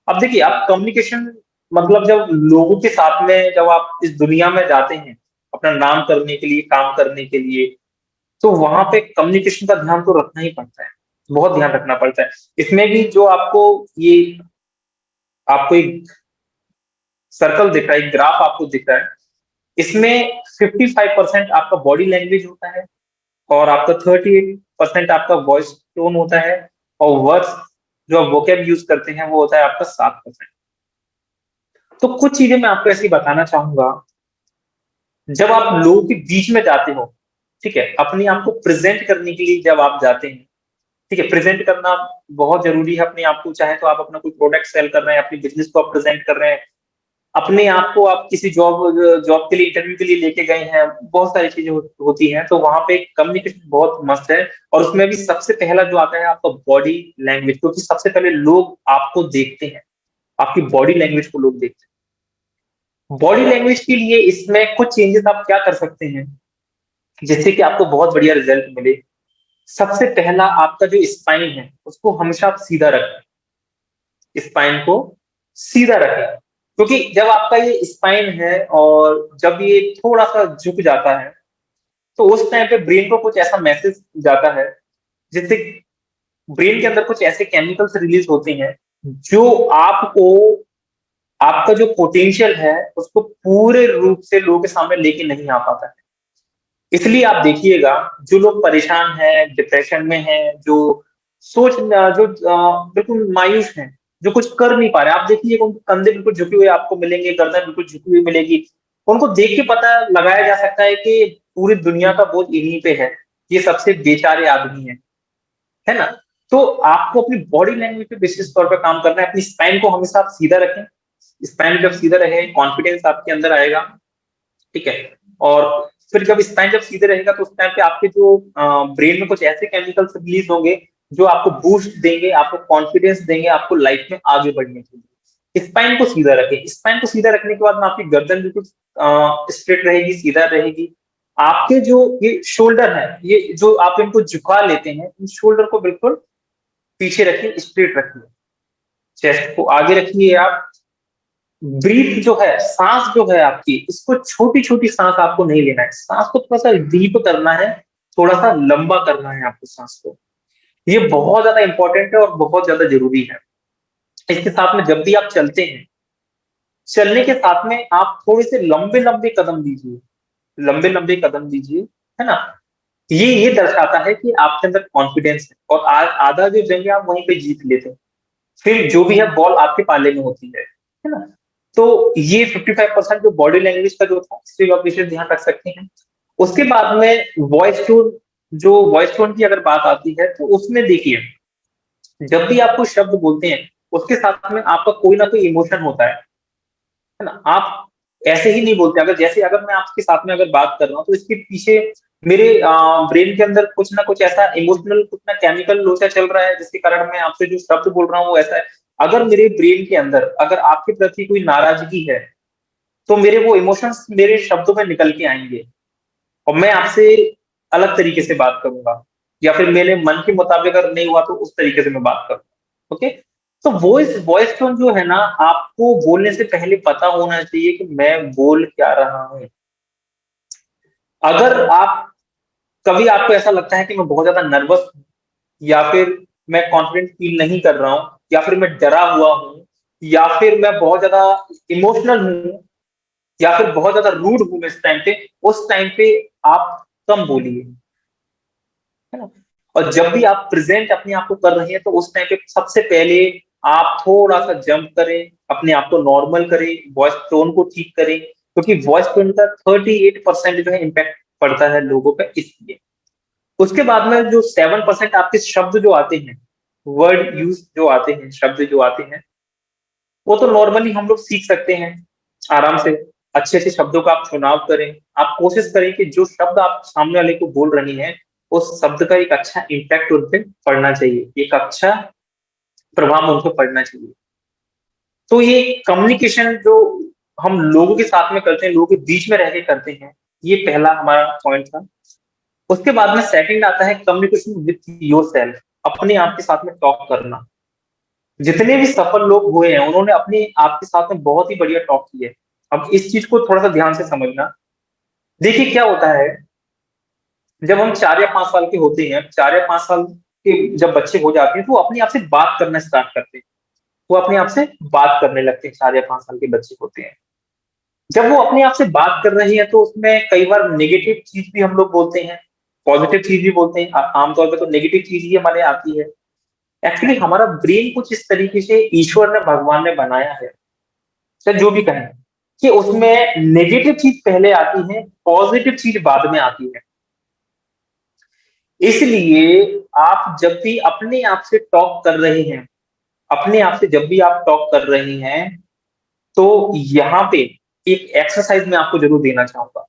अब देखिए, आप कम्युनिकेशन मतलब जब लोगों के साथ में जब आप इस दुनिया में जाते हैं अपना नाम करने के लिए, काम करने के लिए, तो वहां पे कम्युनिकेशन का ध्यान तो रखना ही पड़ता है, बहुत ध्यान रखना पड़ता है। इसमें भी जो ये आपको एक सर्कल दिख रहा है, एक ग्राफ आपको दिख रहा है, इसमें 55% आपका बॉडी लैंग्वेज होता है और आपका 38% आपका वॉइस टोन होता है, और वर्ड्स जो आप वोकेब यूज करते हैं वो होता है आपका 7%। तो कुछ चीजें मैं आपको ऐसी बताना चाहूंगा, जब आप लोगों के बीच में जाते हो, ठीक है, अपने आप को प्रेजेंट करने के लिए जब आप जाते हैं, ठीक है, प्रेजेंट करना बहुत जरूरी है अपने आप को। चाहे तो आप अपना कोई प्रोडक्ट सेल कर रहे हैं, अपनी बिजनेस को आप प्रेजेंट कर रहे हैं, अपने आप को आप किसी जॉब जॉब के लिए, इंटरव्यू के लिए लेके गए हैं, बहुत सारी चीजें होती हैं, तो वहां पे कम्युनिकेशन बहुत मस्त है। और उसमें भी सबसे पहला जो आता है आपका बॉडी लैंग्वेज, क्योंकि सबसे पहले लोग आपको देखते हैं, आपकी बॉडी लैंग्वेज को लोग देखते हैं। बॉडी लैंग्वेज के लिए इसमें कुछ चेंजेस आप क्या कर सकते हैं जिससे कि आपको बहुत बढ़िया रिजल्ट मिले। सबसे पहला, आपका जो स्पाइन है उसको हमेशा आप सीधा रखें, स्पाइन को सीधा रखें, क्योंकि जब आपका ये स्पाइन है और जब ये थोड़ा सा झुक जाता है, तो उस टाइम पे ब्रेन को कुछ ऐसा मैसेज जाता है जिससे ब्रेन के अंदर कुछ ऐसे केमिकल्स रिलीज होते हैं जो आपको, आपका जो पोटेंशियल है उसको पूरे रूप से लोगों के सामने लेके नहीं आ पाता है। इसलिए आप देखिएगा, जो लोग परेशान हैं, डिप्रेशन में हैं, जो बिल्कुल मायूस हैं, जो कुछ कर नहीं पा रहे, आप देखिए उनके कंधे बिल्कुल झुके हुए आपको मिलेंगे, गर्दन बिल्कुल झुकी हुई मिलेगी। उनको देख के पता लगाया जा सकता है कि पूरी दुनिया का बोझ इन्हीं पे है, ये सबसे बेचारे आदमी है ना। तो आपको अपनी बॉडी लैंग्वेज पे विशेष तौर पर काम करना है। अपनी स्पाइन को हमेशा आप सीधा रखें, स्पाइन जब सीधा रहे कॉन्फिडेंस आपके अंदर आएगा, ठीक है। और फिर जब स्पाइन जब सीधे रहेगा तो उस टाइम पे आपके जो ब्रेन में कुछ ऐसे केमिकल्स रिलीज होंगे जो आपको बूस्ट देंगे, आपको कॉन्फिडेंस देंगे, आपको लाइफ में आगे बढ़ने के लिए। स्पाइन को सीधा रखें, स्पाइन को सीधा रखने के बाद में आपकी गर्दन बिल्कुल स्ट्रेट रहेगी, सीधा रहेगी। आपके जो ये शोल्डर है, ये जो आप इनको झुका लेते हैं, इन शोल्डर को बिल्कुल पीछे रखिए, स्ट्रेट रखिए, चेस्ट को आगे रखिए आप। ब्रीथ जो है, सांस जो है आपकी, इसको छोटी छोटी सांस आपको नहीं लेना है, सांस को थोड़ा सा डीप करना है, थोड़ा सा लंबा करना है आपको सांस को। ये बहुत ज्यादा इंपॉर्टेंट है और बहुत ज्यादा जरूरी है। इसके साथ में जब भी आप चलते हैं, चलने के साथ में आप थोड़े से लंबे लंबे कदम दीजिए, लंबे लंबे कदम दीजिए, है ना। ये दर्शाता है कि आपके अंदर कॉन्फिडेंस है, और आधा जो जंग है आप वहीं पे जीत लेते हैं। फिर जो भी है बॉल आपके पाले में होती है ना। तो ये 55% जो बॉडी लैंग्वेज का जो था, इस पे आप विशेष ध्यान रख सकते हैं। उसके बाद में वॉइस टोन, जो वॉइस टोन की अगर बात आती है तो उसमें देखिए, जब भी आप कोई शब्द बोलते हैं उसके साथ में आपका कोई ना कोई इमोशन होता है ना। आप ऐसे ही नहीं बोलते, अगर जैसे अगर मैं आपके साथ में अगर बात कर रहा हूँ तो इसके पीछे मेरे ब्रेन के अंदर कुछ ना कुछ ऐसा इमोशनल, कुछ ना केमिकल लोचा चल रहा है जिसके कारण मैं आपसे जो शब्द बोल रहा हूँ वो ऐसा है। अगर मेरे ब्रेन के अंदर अगर आपके प्रति कोई नाराजगी है, तो मेरे वो इमोशंस मेरे शब्दों में निकल के आएंगे, और मैं आपसे अलग तरीके से बात करूंगा, या फिर मेरे मन के मुताबिक अगर नहीं हुआ तो उस तरीके से मैं बात करूंगा। ओके। तो वॉइस वॉइस टोन जो है ना, आपको बोलने से पहले पता होना चाहिए कि मैं बोल क्या रहा हूँ। अगर आप कभी आपको ऐसा लगता है कि मैं बहुत ज्यादा नर्वस हूँ, या फिर मैं कॉन्फिडेंट फील नहीं कर रहा हूँ, या फिर मैं डरा हुआ हूँ, या फिर मैं बहुत ज्यादा इमोशनल हूँ, या फिर बहुत ज्यादा रूड हूं मैं इस टाइम पे, उस टाइम पे आप कम बोलिए, है ना। और जब भी आप प्रेजेंट अपने आप को कर रहे हैं तो उस टाइम पे सबसे पहले आप थोड़ा सा जंप करें, अपने आप को नॉर्मल करें, वॉइस टोन को ठीक करें, क्योंकि वॉइस टोन का 38% जो है इम्पैक्ट पड़ता है लोगों पे, इसलिए। उसके बाद में जो 7% आपके शब्द जो आते हैं, वर्ड यूज जो आते हैं, शब्द जो आते हैं, वो तो नॉर्मली हम लोग सीख सकते हैं आराम से। अच्छे से शब्दों का आप चुनाव करें, आप कोशिश करें कि जो शब्द आप सामने वाले को बोल रही हैं उस शब्द का एक अच्छा इम्पैक्ट उन पे पड़ना चाहिए, एक अच्छा प्रभाव उन पे पड़ना चाहिए। तो ये कम्युनिकेशन जो हम लोगों के साथ में करते हैं, लोगों के बीच में रह के करते हैं, ये पहला हमारा पॉइंट था। उसके बाद में सेकंड आता है कम्युनिकेशन विथ योर सेल्फ, अपने आप के साथ में टॉक करना। जितने भी सफल लोग हुए हैं उन्होंने अपने आप के साथ में बहुत ही बढ़िया टॉक की है। अब इस चीज को थोड़ा सा ध्यान से समझना। देखिए क्या होता है, जब हम 4 या 5 साल के होते हैं, 4 या 5 साल के जब बच्चे हो जाते हैं तो वो अपने आप से बात करना स्टार्ट करते हैं। वो अपने आप से बात करने लगते हैं, 4 या 5 साल के बच्चे होते हैं। जब वो अपने आप से बात कर रहे हैं तो उसमें कई बार नेगेटिव चीज भी हम लोग बोलते हैं, पॉजिटिव चीज भी बोलते हैं। आमतौर पे तो नेगेटिव चीज ही हमारे आती है। एक्चुअली हमारा ब्रेन कुछ इस तरीके से ईश्वर ने, भगवान ने बनाया है, चाहे जो भी कहें, कि उसमें नेगेटिव चीज पहले आती है, पॉजिटिव चीज बाद में आती है। इसलिए आप जब भी अपने आप से टॉक कर रहे हैं, अपने आप से जब भी आप टॉक कर रहे हैं, तो यहाँ पे एक एक्सरसाइज मैं आपको जरूर देना चाहूंगा।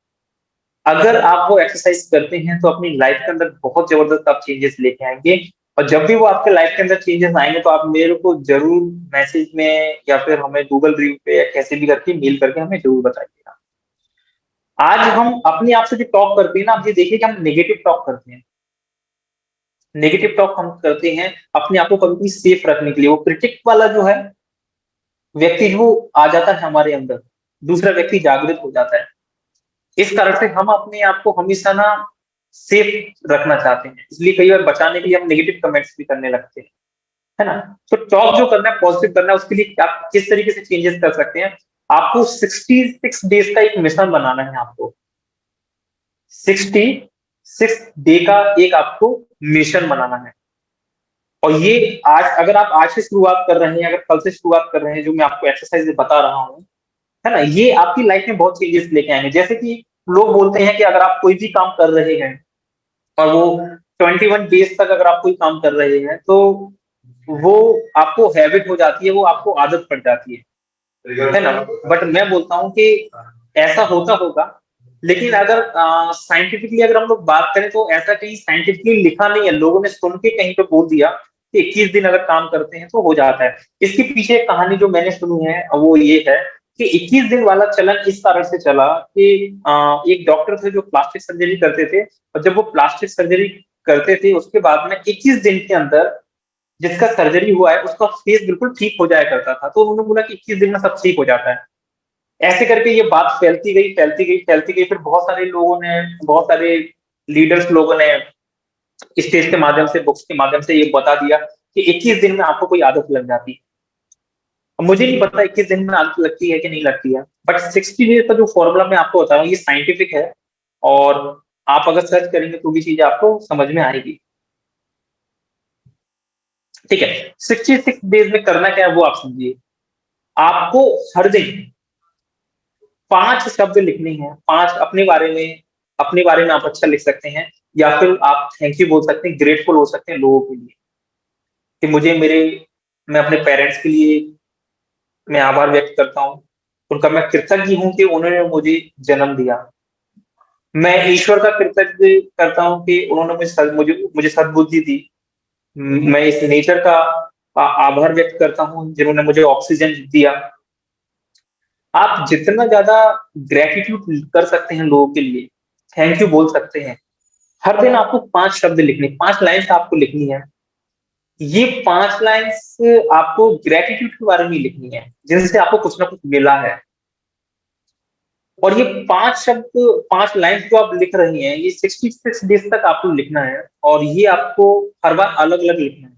अगर आप वो एक्सरसाइज करते हैं तो अपनी लाइफ के अंदर बहुत जबरदस्त आप चेंजेस लेके आएंगे। और जब भी वो आपके लाइफ के अंदर चेंजेस आएंगे तो आप मेरे को जरूर मैसेज में या फिर हमें गूगल रिव्यू पे या कैसे भी करके मेल करके हमें जरूर बताइएगा। आज हम अपने आप से जो टॉक करते हैं ना, आप ये देखिए कि हम नेगेटिव टॉक करते हैं। नेगेटिव टॉक हम करते हैं अपने आप को कभी भी सेफ रखने के लिए। वो क्रिटिक वाला जो है व्यक्ति, वो आ जाता है हमारे अंदर, दूसरा व्यक्ति जागृत हो जाता है। इस कारण से हम अपने आप को हमेशा ना सेफ रखना चाहते हैं, इसलिए कई बार बचाने के लिए हम नेगेटिव कमेंट्स भी करने लगते हैं, है ना। तो टॉक जो करना है, पॉजिटिव करना है, उसके लिए आप किस तरीके से चेंजेस कर सकते हैं। आपको 66 डेज का एक मिशन बनाना है। आपको 66 डे का एक आपको मिशन बनाना है। और ये आज, अगर आप आज से शुरुआत कर रहे हैं, अगर कल से शुरुआत कर रहे हैं, जो मैं आपको एक्सरसाइज बता रहा हूँ, है ना, ये आपकी लाइफ में बहुत चेंजेस लेके आएंगे। जैसे कि लोग बोलते हैं कि अगर आप कोई भी काम कर रहे हैं और वो 21 डेज तक अगर आप कोई काम कर रहे हैं, तो वो आपको हैबिट हो जाती है, वो आपको आदत पड़ जाती है ना। बट मैं बोलता हूँ कि ऐसा होता होगा, लेकिन अगर साइंटिफिकली अगर हम लोग बात करें तो ऐसा कहीं साइंटिफिकली लिखा नहीं है। लोगों ने सुन के कहीं पे बोल दिया कि 21 दिन अगर काम करते हैं तो हो जाता है। इसके पीछे एक कहानी जो मैंने सुनी है वो ये है कि 21 दिन वाला चलन इस कारण से चला कि एक डॉक्टर थे जो प्लास्टिक सर्जरी करते थे। और जब वो प्लास्टिक सर्जरी करते थे उसके बाद में 21 दिन के अंदर जिसका सर्जरी हुआ है उसका फेस बिल्कुल ठीक हो जाया करता था। तो उन्होंने बोला कि 21 दिन में सब ठीक हो जाता है। ऐसे करके ये बात फैलती गई, फैलती गई, फैलती गई। फिर बहुत सारे लोगों ने, बहुत सारे लीडर्स लोगों ने स्टेज के माध्यम से, बुक्स के माध्यम से ये बता दिया कि 21 दिन में आपको कोई आदत लग जाती है। अब मुझे नहीं पता 21 दिन में आदत लगती है कि नहीं लगती है, बट 60 डेज का जो फॉर्मूला मैं आपको बता रहा हूँ ये साइंटिफिक है। और आप अगर सर्च करेंगे तो भी चीजें आपको समझ में आएगी। ठीक है, 66 डेज में करना क्या है वो आप समझिए। आपको हर दिन 5 शब्द लिखने हैं, 5 अपने बारे में। अपने बारे में आप अच्छा लिख सकते हैं, या फिर आप थैंक यू बोल सकते हैं, ग्रेटफुल हो सकते हैं लोगों के लिए कि मुझे मेरे, मैं अपने पेरेंट्स के लिए मैं आभार व्यक्त करता हूँ। उनका मैं कृतज्ञ हूँ कि उन्होंने मुझे जन्म दिया। मैं ईश्वर का कृतज्ञ करता हूँ कि उन्होंने मुझे सद्बुद्धि दी। मैं इस नेचर का आभार व्यक्त करता हूँ जिन्होंने मुझे ऑक्सीजन दिया। आप जितना ज्यादा ग्रेटिट्यूड कर सकते हैं लोगों के लिए, थैंक यू बोल सकते हैं। हर दिन आपको 5 शब्द लिखने, 5 लाइन्स आपको लिखनी है। ये 5 लाइन्स आपको ग्रेटिट्यूड के बारे में लिखनी है, जिनसे आपको कुछ ना कुछ मिला है। और ये 5 शब्द, 5 लाइन्स जो आप लिख रही हैं, ये 66 डेज तक आपको लिखना है। और ये आपको हर बार अलग अलग लिखना है।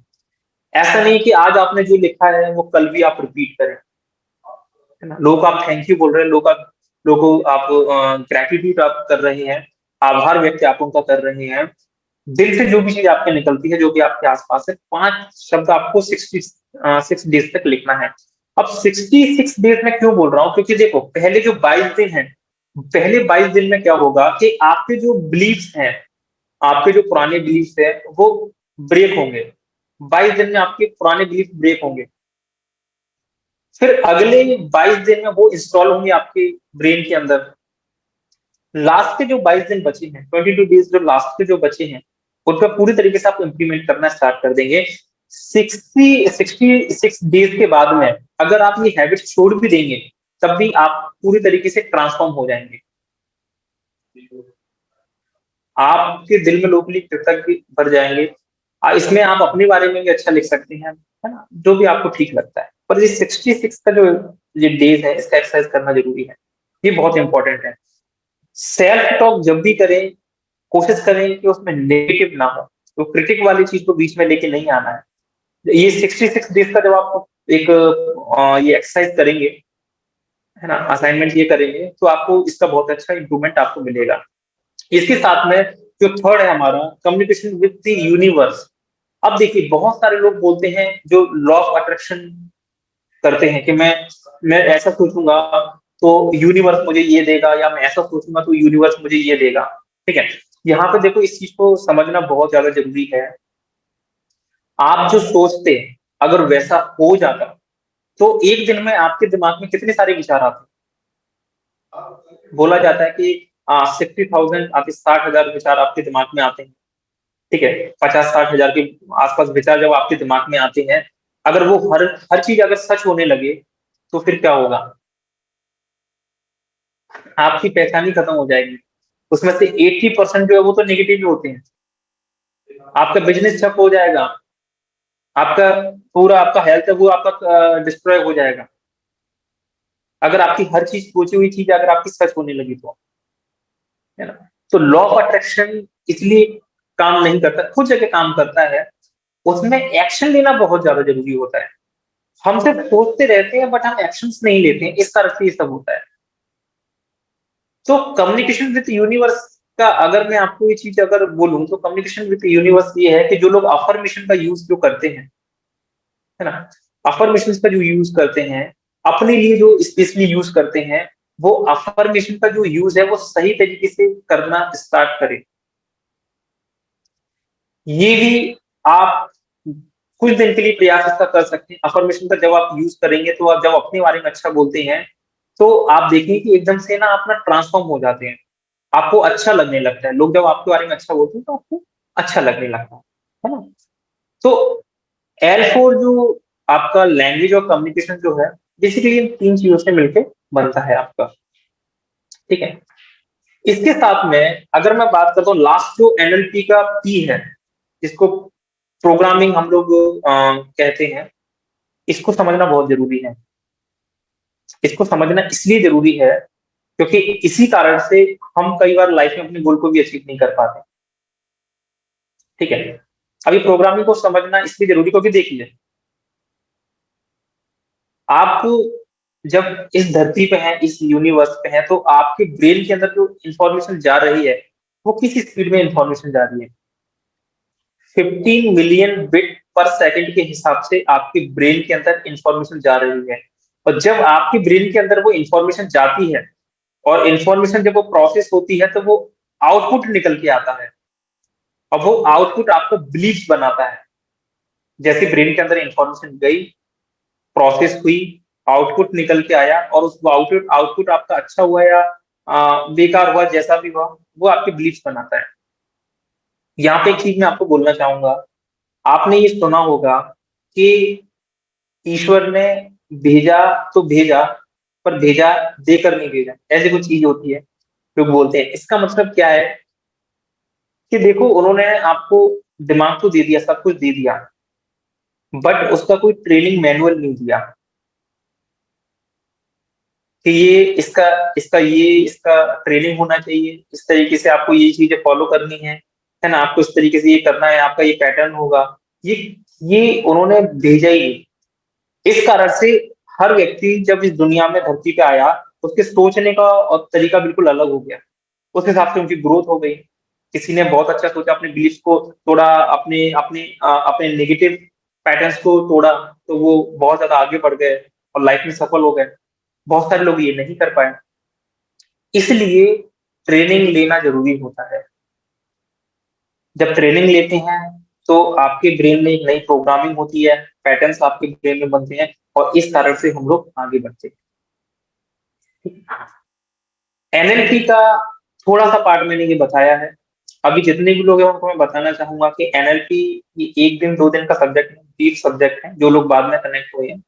ऐसा नहीं कि आज आपने जो लिखा है वो कल भी आप रिपीट करें, है ना। लोगों को आप थैंक यू बोल रहे हैं, लोगों को आप ग्रेटिट्यूड आप कर रहे हैं, आभार व्यक्त आप उनका कर रहे हैं। दिल से जो भी चीज आपके निकलती है, जो भी आपके आसपास है, 5 शब्द आपको 66 डेज तक लिखना है। अब 66 डेज में क्यों बोल रहा हूँ, क्योंकि देखो पहले जो 22 दिन है, पहले 22 दिन में क्या होगा कि आपके जो बिलीफ्स हैं, आपके जो पुराने बिलीफ्स है वो ब्रेक होंगे। 22 दिन में आपके पुराने बिलीफ ब्रेक होंगे। फिर अगले 22 दिन में वो इंस्टॉल होंगे आपके ब्रेन के अंदर। लास्ट के जो 22 दिन बचे हैं, 22 डेज जो लास्ट के जो बचे हैं, उन पर पूरी तरीके से आप इम्प्लीमेंट करना स्टार्ट कर देंगे। 66 डेज के बाद में अगर आप ये हैबिट छोड़ भी देंगे, तब भी आप पूरी तरीके से ट्रांसफॉर्म हो जाएंगे। आपके दिल में लोगों के लिए कृतज्ञ भर जाएंगे। इसमें आप अपने बारे में भी अच्छा लिख सकते हैं। है ना, जो भी आपको ठीक लगता है। पर ये 66 का जो ये डेज है, इसका एक्सरसाइज करना जरूरी है, ये बहुत इंपॉर्टेंट है। सेल्फ टॉक जब भी करें, कोशिश करें कि उसमें नेगेटिव ना हो, तो क्रिटिक वाली चीज को बीच में लेके नहीं आना है। ये 66 डेज का जब आप एक ये एक्सरसाइज करेंगे, है ना, असाइनमेंट ये करेंगे, तो आपको इसका बहुत अच्छा इंप्रूवमेंट आपको मिलेगा। इसके साथ में जो थर्ड है हमारा, कम्युनिकेशन विद द यूनिवर्स। अब देखिए, बहुत सारे लोग बोलते हैं जो लॉ ऑफ अट्रैक्शन करते हैं कि मैं ऐसा सोचूंगा तो यूनिवर्स मुझे ये देगा, या मैं ऐसा सोचूंगा तो यूनिवर्स मुझे ये देगा। ठीक है, यहाँ पे देखो, इस चीज को समझना बहुत ज्यादा जरूरी है। आप जो सोचते हैं, अगर वैसा हो जाता, तो एक दिन में आपके दिमाग में कितने सारे विचार आते हैं। बोला जाता है कि 60,000 आपके 60,000 विचार आपके दिमाग में आते हैं। ठीक है, 50-60 हजार के आसपास विचार जब आपके दिमाग में आते हैं, अगर वो हर हर चीज अगर सच होने लगे, तो फिर क्या होगा। आपकी पहचान ही खत्म हो जाएगी। उसमें से 80% जो है वो तो नेगेटिव ही होते हैं। आपका बिजनेस ठप हो जाएगा, आपका पूरा आपका हेल्थ है वो आपका डिस्ट्रॉय हो जाएगा, अगर आपकी हर चीज सोची हुई चीज अगर आपकी सच होने लगी तो, है ना। तो लॉ ऑफ अट्रैक्शन इसलिए काम नहीं करता, कुछ जगह काम करता है, उसमें एक्शन लेना बहुत ज्यादा जरूरी होता है। हम सिर्फ सोचते रहते हैं बट हम एक्शंस नहीं लेते हैं, इस तरह से ये सब होता है। तो कम्युनिकेशन विद यूनिवर्स का अगर मैं आपको ये चीज अगर बोलूं, तो कम्युनिकेशन विद यूनिवर्स ये है कि जो लोग अफर्मेशन का यूज जो करते हैं, है ना, अफर्मेशन का जो यूज करते हैं, अपने लिए जो स्पेशली यूज करते हैं, वो अफर्मेशन का जो यूज है वो सही तरीके से करना स्टार्ट करें। ये भी आप कुछ दिन के लिए प्रयास इसका कर सकते हैं। अफर्मेशन का जब आप यूज करेंगे, तो आप जब अपने बारे में अच्छा बोलते हैं, तो आप देखेंगे कि एकदम से ना अपना ट्रांसफॉर्म हो जाते हैं, आपको अच्छा लगने लगता है। लोग जब आपके बारे में अच्छा बोलते हैं तो आपको अच्छा लगने लगता है ना। तो L4 जो आपका लैंग्वेज और कम्युनिकेशन जो है, बेसिकली इन तीन चीजों से मिलकर बनता है आपका। ठीक है, इसके साथ में अगर मैं बात करता हूँ, लास्ट जो NLP का P है, जिसको प्रोग्रामिंग हम लोग कहते हैं, इसको समझना बहुत जरूरी है। इसको समझना इसलिए जरूरी है क्योंकि इसी कारण से हम कई बार लाइफ में अपने गोल को भी अचीव नहीं कर पाते। ठीक है, अभी प्रोग्रामिंग को समझना इसलिए जरूरी क्योंकि देखिए, आप जब इस धरती पे हैं, इस यूनिवर्स पे हैं, तो आपके ब्रेन के अंदर जो इंफॉर्मेशन जा रही है, वो किस स्पीड में इंफॉर्मेशन जा रही है। 15 मिलियन बिट पर सेकंड के हिसाब से आपके ब्रेन के अंदर इंफॉर्मेशन जा रही है। और जब आपके ब्रेन के अंदर वो इंफॉर्मेशन जाती है, और इंफॉर्मेशन जब वो प्रोसेस होती है, तो वो आउटपुट निकल के आता है। अब वो आउटपुट आपको बिलीफ बनाता है। जैसे ब्रेन के अंदर इंफॉर्मेशन गई, प्रोसेस हुई, आउटपुट निकल के आया, और उस आउटपुट आउटपुट आपका अच्छा हुआ या बेकार हुआ, जैसा भी हुआ, वो आपके बिलीफ बनाता है। यहाँ पे एक चीज मैं आपको बोलना चाहूंगा, आपने ये सुना होगा कि ईश्वर ने भेजा तो भेजा, पर भेजा देकर नहीं भेजा, ऐसी कुछ चीज होती है। लोग बोलते हैं, इसका मतलब क्या है कि देखो, उन्होंने आपको दिमाग तो दे दिया, सब कुछ दे दिया, बट उसका कोई ट्रेनिंग मैनुअल नहीं दिया कि ये इसका इसका ट्रेनिंग होना चाहिए, इस तरीके से आपको ये चीजें फॉलो करनी है ना, आपको इस तरीके से ये करना है, आपका ये पैटर्न होगा। ये ये उन्होंने भेजा ही नहीं। इस कारण से हर व्यक्ति जब इस दुनिया में धरती पे आया, उसके सोचने का और तरीका बिल्कुल अलग हो गया। उस हिसाब से उनकी ग्रोथ हो गई। किसी ने बहुत अच्छा सोचा, अपने बिलीफ को तोड़ा, अपने अपने अपने नेगेटिव पैटर्न्स को तोड़ा, तो वो बहुत ज्यादा आगे बढ़ गए और लाइफ में सफल हो गए। बहुत सारे लोग ये नहीं कर पाए। इसलिए ट्रेनिंग लेना जरूरी होता है। जब ट्रेनिंग लेते हैं, तो आपके ब्रेन में एक नई प्रोग्रामिंग होती है, पैटर्न्स आपके ब्रेन में बनते हैं, और इस कारण से हम लोग आगे बढ़ते हैं। NLP का थोड़ा सा पार्ट मैंने ये बताया है। अभी जितने भी लोग हैं उनको मैं बताना चाहूंगा कि NLP ये एक दिन दो दिन का सब्जेक्ट है, डीप सब्जेक्ट है। जो लोग बाद में कनेक्ट हुए हैं,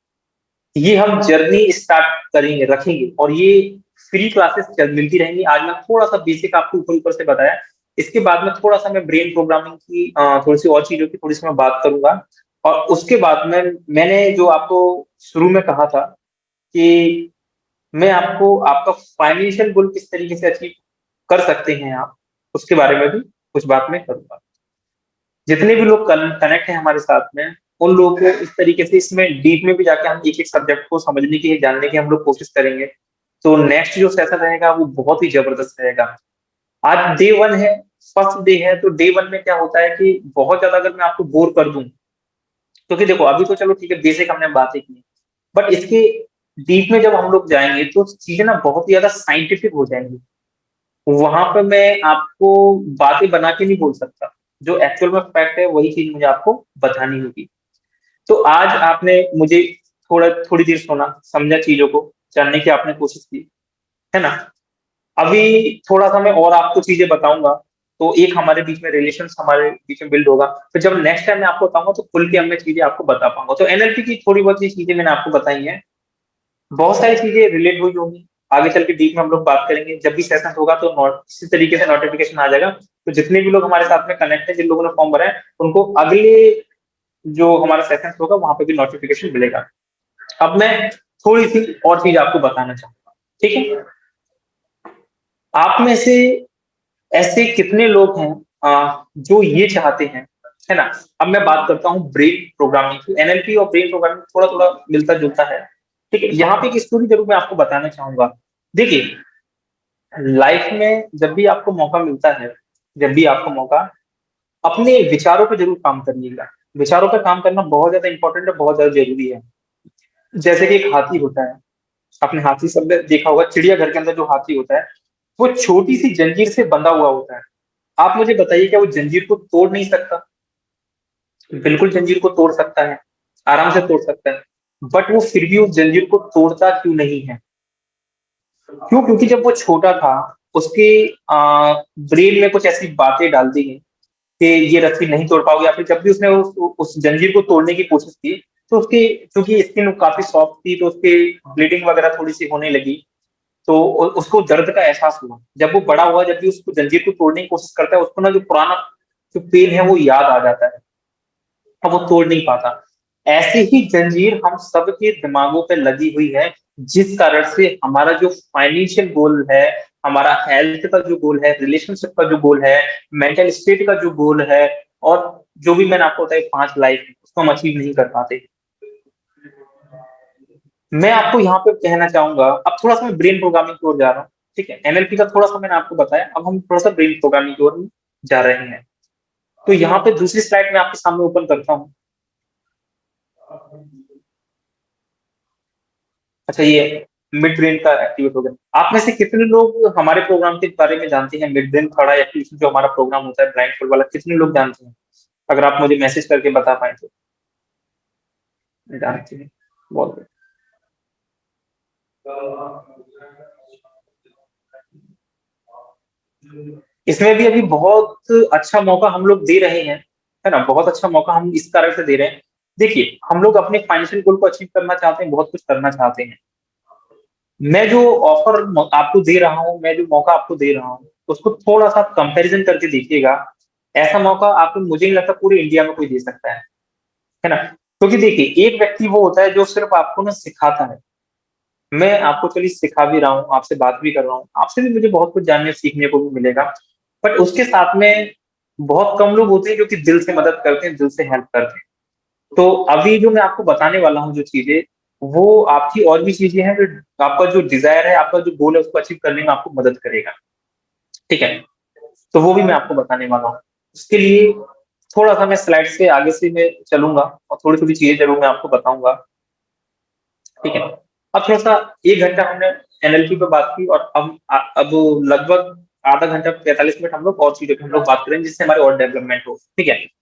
ये हम जर्नी स्टार्ट करेंगे, रखेंगे, और ये फ्री क्लासेस मिलती रहेंगी। आज मैं थोड़ा सा बेसिक आपको ऊपर ऊपर से बताया, इसके बाद में थोड़ा सा मैं ब्रेन प्रोग्रामिंग की थोड़ी सी और चीजों की थोड़ी सी मैं बात करूंगा। और उसके बाद में मैंने जो आपको शुरू में कहा था कि मैं आपको आपका फाइनेंशियल गोल किस तरीके से अचीव कर सकते हैं आप, उसके बारे में भी कुछ बात मैं करूँगा। जितने भी लोग कनेक्ट हैं हमारे साथ में, उन लोगों को इस तरीके से इसमें डीप में भी जाके हम एक-एक सब्जेक्ट को समझने की, जानने की हम लोग कोशिश करेंगे। तो नेक्स्ट जो सेशन रहेगा वो बहुत ही ज़बरदस्त रहेगा। आज डे 1 है, फर्स्ट डे है, तो डे 1 में क्या होता है कि बहुत ज़्यादा अगर मैं आपको बोर कर दूँ, क्योंकि देखो अभी तो चलो ठीक है बेसिक हमने बातें की, बट इसके डीप में जब हम लोग जाएँगे तो चीज़ें ना बहुत ही ज़्यादा साइंटिफिक हो जाएँगी। वहाँ पे मैं आपको बातें बना के नहीं बोल सकता। जो एक्चुअल में फैक्ट है वही चीज़ मुझे आपको बतानी होगी। तो आज आपने मुझे थोड़ी देर सुना, समझा चीज़ों को, जानने की आपने कोशिश की, है ना? अभी थोड़ा-सा मैं और आपको चीज़ें बताऊँगा, तो एक हमारे बीच में रिलेशन्स हमारे बीच में बिल्ड होगा। फिर जब नेक्स्ट टाइम मैं आपको बताऊँगा तो खुल के मैं चीज़ें आपको बता पाऊँगा। तो एनएलपी की थोड़ी बहुत ये चीज़ें मैंने आपको बताई हैं। बहुत सारी चीज़ें रिलेट हुई होंगी। आगे चल के डीप में हम लोग बात करेंगे। जब भी सेशन होगा तो इसी तरीके से नोटिफ़िकेशन आ जाएगा। तो जितने भी लोग हमारे साथ में कनेक्ट हैं, जिन लोगों ने फॉर्म भरा है, उनको अगले जो हमारा सेशन होगा वहाँ पे भी नोटिफ़िकेशन मिलेगा। अब मैं थोड़ी-सी और चीज़ आपको बताना चाहूँगा, ठीक है? आप में से ऐसे कितने लोग हैं जो ये चाहते हैं, है ना? अब मैं बात करता हूँ ब्रेन प्रोग्रामिंग की। एनएलपी और ब्रेन प्रोग्रामिंग थोड़ा-थोड़ा मिलता-जुलता है, ठीक है? यहाँ पे एक स्टोरी ज़रूर मैं आपको बताना चाहूँगा। देखिए, लाइफ में जब भी आपको मौका मिलता है, जब भी आपको मौका अपने विचारों पे ज़रूर काम करिएगा। विचारों पे काम करना बहुत ज़्यादा इम्पोर्टेंट है, बहुत ज़्यादा ज़रूरी है। जैसे कि एक हाथी होता है, आपने हाथी सबने देखा होगा, चिड़ियाघर के अंदर जो हाथी होता है, वो छोटी-सी जंजीर से बंधा हुआ होता है। आप मुझे बताइए क्या वो जंजीर को तोड़ नहीं सकता? बिल्कुल जंजीर को तोड़ सकता है, आराम से तोड़ सकता है। बट वो फिर भी उस जंजीर को तोड़ता क्यों नहीं है? क्यों? क्योंकि जब वो छोटा था, उसके ब्रेन में कुछ ऐसी बातें डाल दी गई कि ये रस्सी नहीं तोड़ पाओगे, या फिर जब भी उसने उस जंजीर को तोड़ने की कोशिश की, तो उसकी चूँकि स्किन काफ़ी सॉफ्ट थी, तो उसकी ब्लीडिंग वगैरह थोड़ी-सी होने लगी। तो उसको दर्द का एहसास हुआ। जब वो बड़ा हुआ, जब भी उसको जंजीर को तोड़ने की कोशिश करता है, उसको ना जो पुराना जो पेन है वो याद आ जाता है। अब वो तोड़ नहीं पाता। ऐसी ही जंजीर हम सबके दिमागों पे लगी हुई है, जिस कारण से हमारा जो फाइनेंशियल गोल है, हमारा हेल्थ का जो गोल है, रिलेशनशिप का जो गोल है, मेंटल स्टेट का जो गोल है, और जो भी मैंने आपको बताया 5 लाइफ, उसको हम अचीव नहीं कर पाते। मैं आपको यहाँ पे कहना चाहूँगा, अब थोड़ा-सा मैं ब्रेन प्रोग्रामिंग की ओर जा रहा हूँ, ठीक है? एनएलपी का थोड़ा-सा मैंने आपको बताया, अब हम थोड़ा-सा ब्रेन प्रोग्रामिंग की ओर जा रहे हैं। तो यहाँ पे दूसरी स्लाइड मैं आपके सामने ओपन करता हूँ। अच्छा, ये मिड ब्रेन का एक्टिवेट हो गया। आप में से कितने लोग हमारे प्रोग्राम के बारे में जानते हैं? मिड ब्रेन थर्ड आई एक्टिवेशन जो हमारा प्रोग्राम होता है ब्लाइंडफोल्ड वाला, कितने लोग जानते हैं? अगर आप मुझे मैसेज करके बता पाएँ तो। जानते हैं, बहुत बढ़िया। इसमें भी अभी बहुत अच्छा मौका हम लोग दे रहे हैं, है ना? बहुत अच्छा मौका हम इस कारण से दे रहे हैं। देखिए, हम लोग अपने फाइनेंशियल गोल को अचीव करना चाहते हैं, बहुत कुछ करना चाहते हैं। मैं जो ऑफर आपको दे रहा हूँ, मैं जो मौका आपको दे रहा हूँ, उसको थोड़ा-सा कंपैरिज़न करके देखिएगा। ऐसा मौका आपको, मुझे नहीं लगता पूरे इंडिया में कोई दे सकता है ना? क्योंकि देखिए, एक व्यक्ति वो होता है जो सिर्फ़ आपको ना सिखाता है। मैं आपको चलिए सिखा भी रहा हूँ, आपसे बात भी कर रहा हूँ, आपसे भी मुझे बहुत कुछ जानने सीखने को भी मिलेगा। बट उसके साथ में बहुत कम लोग होते हैं जो कि दिल से मदद करते हैं, दिल से हेल्प करते हैं। तो अभी जो मैं आपको बताने वाला हूँ जो चीज़ें, वो आपकी और भी चीज़ें हैं जो आपका जो डिज़ायर है, आपका जो गोल है उसको अचीव करने में आपको मदद करेगा, ठीक है? तो वो भी मैं आपको बताने वाला हूँ। उसके लिए थोड़ा-सा मैं स्लाइड से आगे से मैं चलूँगा और थोड़ी-थोड़ी चीज़ें ज़रूर मैं आपको बताऊँगा, ठीक है? अब थोड़ा-सा 1 घंटा हमने एनएलपी पे बात की, और अब लगभग आधा घंटा 45 मिनट हम लोग और चीज़ों पे हम लोग बात करेंगे जिससे हमारी और डेवलपमेंट हो, ठीक है?